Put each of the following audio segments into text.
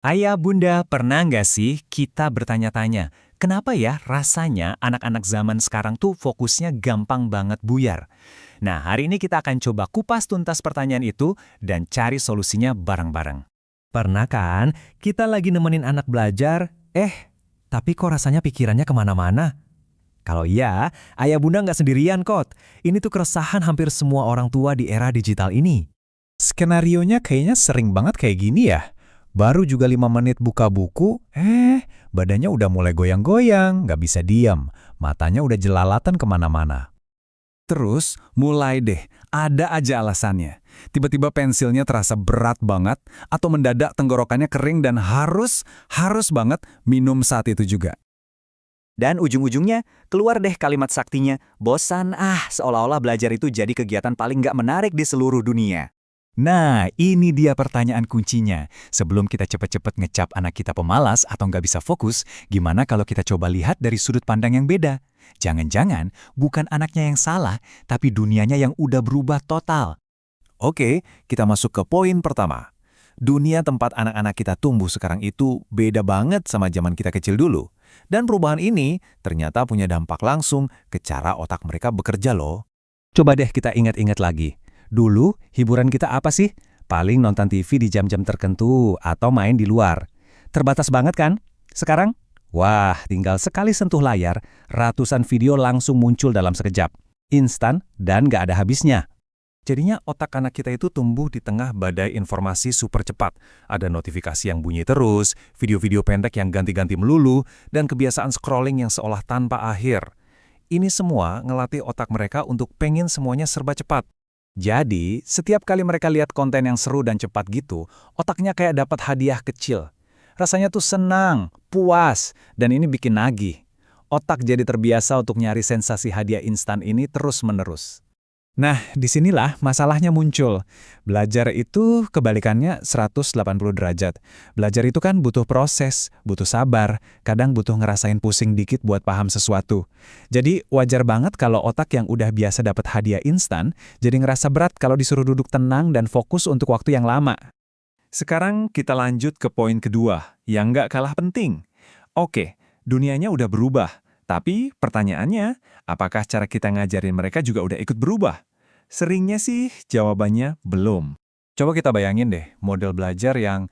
Ayah bunda, pernah nggak sih kita bertanya-tanya, kenapa ya rasanya anak-anak zaman sekarang tuh fokusnya gampang banget buyar? Nah, hari ini kita akan coba kupas tuntas pertanyaan itu dan cari solusinya bareng-bareng. Pernah kan, kita lagi nemenin anak belajar, tapi kok rasanya pikirannya kemana-mana? Kalau iya, ayah bunda nggak sendirian kok. Ini tuh keresahan hampir semua orang tua di era digital ini. Skenarionya kayaknya sering banget kayak gini ya. Baru juga 5 menit buka buku, badannya udah mulai goyang-goyang, nggak bisa diam. Matanya udah jelalatan kemana-mana. Terus, mulai deh, ada aja alasannya. Tiba-tiba pensilnya terasa berat banget, atau mendadak tenggorokannya kering dan harus banget minum saat itu juga. Dan ujung-ujungnya, keluar deh kalimat saktinya, bosan seolah-olah belajar itu jadi kegiatan paling nggak menarik di seluruh dunia. Nah, ini dia pertanyaan kuncinya. Sebelum kita cepet-cepet ngecap anak kita pemalas atau nggak bisa fokus, gimana kalau kita coba lihat dari sudut pandang yang beda? Jangan-jangan bukan anaknya yang salah, tapi dunianya yang udah berubah total. Oke, kita masuk ke poin pertama. Dunia tempat anak-anak kita tumbuh sekarang itu beda banget sama zaman kita kecil dulu. Dan perubahan ini ternyata punya dampak langsung ke cara otak mereka bekerja loh. Coba deh kita ingat-ingat lagi. Dulu, hiburan kita apa sih? Paling nonton TV di jam-jam tertentu atau main di luar. Terbatas banget kan? Sekarang? Wah, tinggal sekali sentuh layar, ratusan video langsung muncul dalam sekejap. Instan dan nggak ada habisnya. Jadinya otak anak kita itu tumbuh di tengah badai informasi super cepat. Ada notifikasi yang bunyi terus, video-video pendek yang ganti-ganti melulu, dan kebiasaan scrolling yang seolah tanpa akhir. Ini semua ngelatih otak mereka untuk pengen semuanya serba cepat. Jadi, setiap kali mereka lihat konten yang seru dan cepat gitu, otaknya kayak dapat hadiah kecil. Rasanya tuh senang, puas, dan ini bikin nagih. Otak jadi terbiasa untuk nyari sensasi hadiah instan ini terus-menerus. Nah, disinilah masalahnya muncul. Belajar itu kebalikannya 180 derajat. Belajar itu kan butuh proses, butuh sabar, kadang butuh ngerasain pusing dikit buat paham sesuatu. Jadi wajar banget kalau otak yang udah biasa dapat hadiah instan, jadi ngerasa berat kalau disuruh duduk tenang dan fokus untuk waktu yang lama. Sekarang kita lanjut ke poin kedua, yang nggak kalah penting. Oke, dunianya udah berubah. Tapi pertanyaannya, apakah cara kita ngajarin mereka juga udah ikut berubah? Seringnya sih jawabannya belum. Coba kita bayangin deh, model belajar yang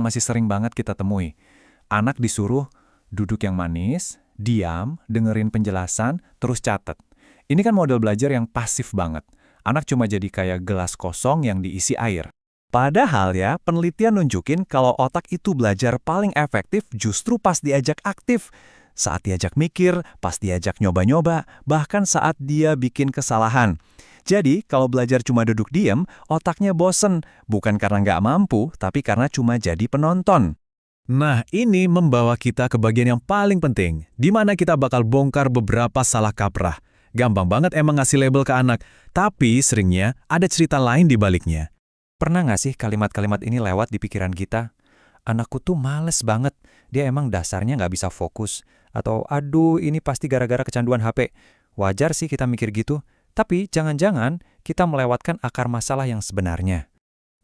masih sering banget kita temui. Anak disuruh duduk yang manis, diam, dengerin penjelasan, terus catat. Ini kan model belajar yang pasif banget. Anak cuma jadi kayak gelas kosong yang diisi air. Padahal ya, penelitian nunjukin kalau otak itu belajar paling efektif justru pas diajak aktif. Saat diajak mikir, pas diajak nyoba-nyoba, bahkan saat dia bikin kesalahan. Jadi, kalau belajar cuma duduk diam, otaknya bosen. Bukan karena nggak mampu, tapi karena cuma jadi penonton. Nah, ini membawa kita ke bagian yang paling penting, di mana kita bakal bongkar beberapa salah kaprah. Gampang banget emang ngasih label ke anak, tapi seringnya ada cerita lain di baliknya. Pernah nggak sih kalimat-kalimat ini lewat di pikiran kita? Anakku tuh males banget, dia emang dasarnya nggak bisa fokus. Atau, aduh ini pasti gara-gara kecanduan HP. Wajar sih kita mikir gitu, tapi jangan-jangan kita melewatkan akar masalah yang sebenarnya.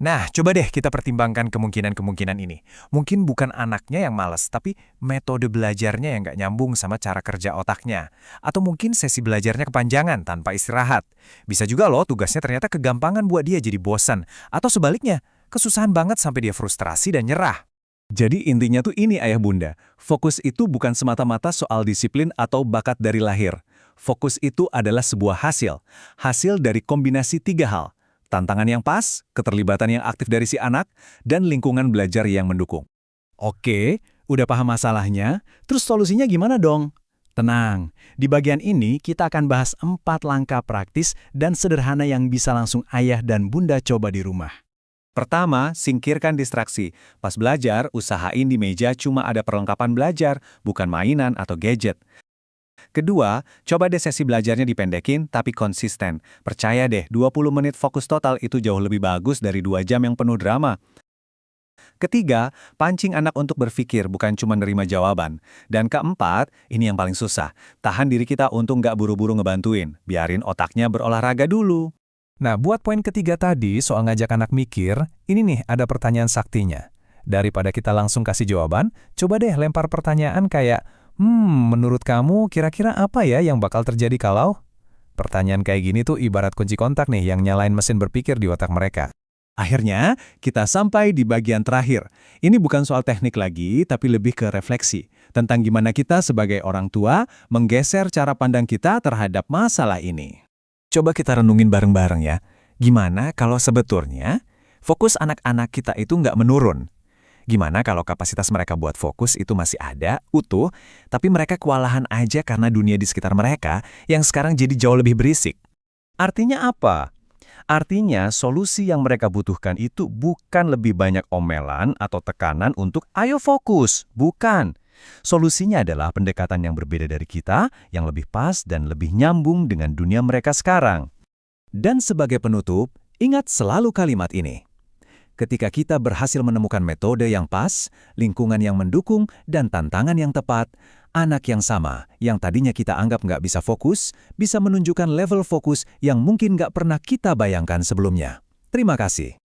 Nah, coba deh kita pertimbangkan kemungkinan-kemungkinan ini. Mungkin bukan anaknya yang malas, tapi metode belajarnya yang nggak nyambung sama cara kerja otaknya. Atau mungkin sesi belajarnya kepanjangan tanpa istirahat. Bisa juga loh tugasnya ternyata kegampangan buat dia jadi bosan. Atau sebaliknya, kesusahan banget sampai dia frustrasi dan nyerah. Jadi intinya tuh ini ayah bunda, fokus itu bukan semata-mata soal disiplin atau bakat dari lahir. Fokus itu adalah sebuah hasil dari kombinasi 3 hal. Tantangan yang pas, keterlibatan yang aktif dari si anak, dan lingkungan belajar yang mendukung. Oke, udah paham masalahnya, terus solusinya gimana dong? Tenang, di bagian ini kita akan bahas 4 langkah praktis dan sederhana yang bisa langsung ayah dan bunda coba di rumah. Pertama, singkirkan distraksi. Pas belajar, usahain di meja cuma ada perlengkapan belajar, bukan mainan atau gadget. Kedua, coba deh sesi belajarnya dipendekin tapi konsisten. Percaya deh, 20 menit fokus total itu jauh lebih bagus dari 2 jam yang penuh drama. Ketiga, pancing anak untuk berpikir, bukan cuma nerima jawaban. Dan keempat, ini yang paling susah, tahan diri kita untuk nggak buru-buru ngebantuin. Biarin otaknya berolahraga dulu. Nah, buat poin ketiga tadi soal ngajak anak mikir, ini nih ada pertanyaan saktinya. Daripada kita langsung kasih jawaban, coba deh lempar pertanyaan kayak, menurut kamu kira-kira apa ya yang bakal terjadi kalau? Pertanyaan kayak gini tuh ibarat kunci kontak nih yang nyalain mesin berpikir di otak mereka. Akhirnya, kita sampai di bagian terakhir. Ini bukan soal teknik lagi, tapi lebih ke refleksi. Tentang gimana kita sebagai orang tua menggeser cara pandang kita terhadap masalah ini. Coba kita renungin bareng-bareng ya. Gimana kalau sebetulnya fokus anak-anak kita itu nggak menurun? Gimana kalau kapasitas mereka buat fokus itu masih ada, utuh, tapi mereka kewalahan aja karena dunia di sekitar mereka yang sekarang jadi jauh lebih berisik? Artinya apa? Artinya solusi yang mereka butuhkan itu bukan lebih banyak omelan atau tekanan untuk ayo fokus, bukan. Solusinya adalah pendekatan yang berbeda dari kita, yang lebih pas dan lebih nyambung dengan dunia mereka sekarang. Dan sebagai penutup, ingat selalu kalimat ini. Ketika kita berhasil menemukan metode yang pas, lingkungan yang mendukung, dan tantangan yang tepat, anak yang sama, yang tadinya kita anggap nggak bisa fokus, bisa menunjukkan level fokus yang mungkin nggak pernah kita bayangkan sebelumnya. Terima kasih.